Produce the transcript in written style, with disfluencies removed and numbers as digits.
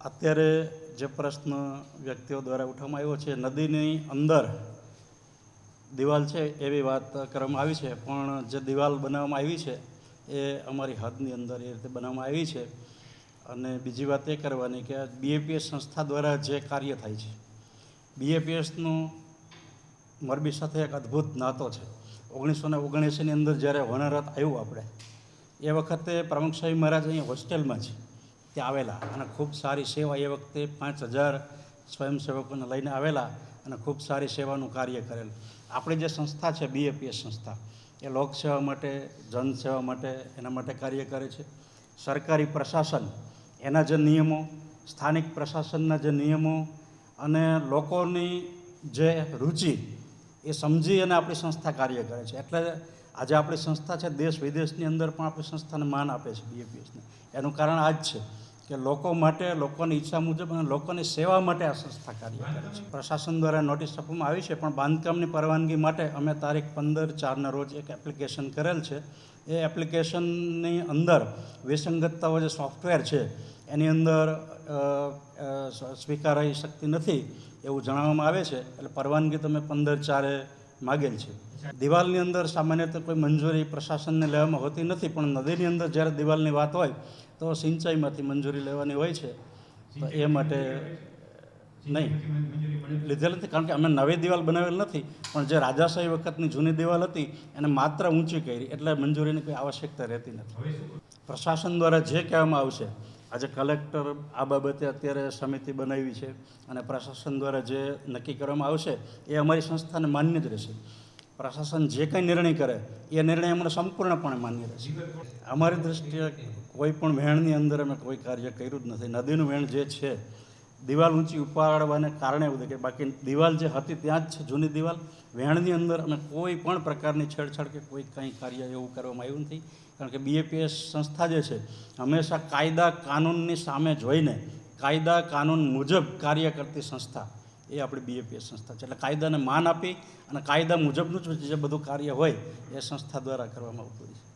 અત્યારે જે પ્રશ્ન વ્યક્તિઓ દ્વારા ઉઠાવવામાં આવ્યો છે, નદીની અંદર દિવાલ છે એવી વાત કરવામાં આવી છે, પણ જે દિવાલ બનાવવામાં આવી છે એ અમારી હદની અંદર એ રીતે બનાવવામાં આવી છે. અને બીજી વાત એ કરવાની કે BAPS સંસ્થા દ્વારા જે કાર્ય થાય છે, BAPSનું મોરબી સાથે એક અદ્ભુત નાતો છે. 1979ની અંદર જ્યારે હોનરત આવ્યું આપણે, એ વખતે પ્રમુખ સ્વામી મહારાજ અહીંયા હોસ્ટેલમાં છે ત્યાં આવેલા અને ખૂબ સારી સેવા એ વખતે 5000 સ્વયંસેવકોને લઈને આવેલા અને ખૂબ સારી સેવાનું કાર્ય કરેલ. આપણી જે સંસ્થા છે BAPS સંસ્થા, એ લોકસેવા માટે, જનસેવા માટે, એના માટે કાર્ય કરે છે. સરકારી પ્રશાસન એના જે નિયમો, સ્થાનિક પ્રશાસનના જે નિયમો અને લોકોની જે રુચિ એ સમજી અને આપણી સંસ્થા કાર્ય કરે છે. એટલે આજે આપણી સંસ્થા છે દેશ વિદેશની અંદર પણ આપણી સંસ્થાને માન આપે છે BAPSને. એનું કારણ આ જ છે કે લોકો માટે, લોકોની ઈચ્છા મુજબ અને લોકોની સેવા માટે આ સંસ્થા કાર્ય કરે છે. પ્રશાસન દ્વારા નોટિસ આપવામાં આવી છે, પણ બાંધકામની પરવાનગી માટે અમે તારીખ 15/4ના રોજ એક એપ્લિકેશન કરેલ છે. એ એપ્લિકેશનની અંદર વિસંગતતાઓ જે સોફ્ટવેર છે એની અંદર સ્વીકારાઈ શકતી નથી એવું જણાવવામાં આવે છે. એટલે પરવાનગી તમે 15/4એ માગેલ છે. દિવાલની અંદર સામાન્ય રીતે કોઈ મંજૂરી પ્રશાસનને લેવામાં હોતી નથી, પણ નદીની અંદર જ્યારે દિવાલની વાત હોય તો સિંચાઈમાંથી મંજૂરી લેવાની હોય છે. તો એ માટે નહીં લીધેલ નથી, કારણ કે અમે નવી દિવાલ બનાવેલ નથી, પણ જે રાજાશાહી વખતની જૂની દિવાલ હતી એને માત્ર ઊંચી કરી, એટલે મંજૂરીની કોઈ આવશ્યકતા રહેતી નથી. પ્રશાસન દ્વારા જે કહેવામાં આવશે, આજે કલેક્ટર આ બાબતે અત્યારે સમિતિ બનાવી છે અને પ્રશાસન દ્વારા જે નક્કી કરવામાં આવશે એ અમારી સંસ્થાને માન્ય જ રહેશે. પ્રશાસન જે કંઈ નિર્ણય કરે એ નિર્ણય અમને સંપૂર્ણપણે માન્ય રહેશે. અમારી દૃષ્ટિએ કોઈ પણ વહેણની અંદર અમે કોઈ કાર્ય કર્યું જ નથી. નદીનું વહેણ જે છે, દિવાલ ઊંચી ઉપાડવાને કારણે એવું કે બાકી દિવાલ જે હતી ત્યાં જ છે, જૂની દિવાલ. વહેણની અંદર અમે કોઈ પણ પ્રકારની છેડછાડ કે કોઈ કંઈ કાર્ય એવું કરવામાં આવ્યું નથી. કારણ કે BAPS સંસ્થા જે છે હંમેશા કાયદા કાનૂનની સામે જોઈને કાયદા કાનૂન મુજબ કાર્ય કરતી સંસ્થા એ આપણી BAPS સંસ્થા છે. એટલે કાયદાને માન આપી અને કાયદા મુજબનું જ જે બધું કાર્ય હોય એ સંસ્થા દ્વારા કરવામાં આવતું હોય છે.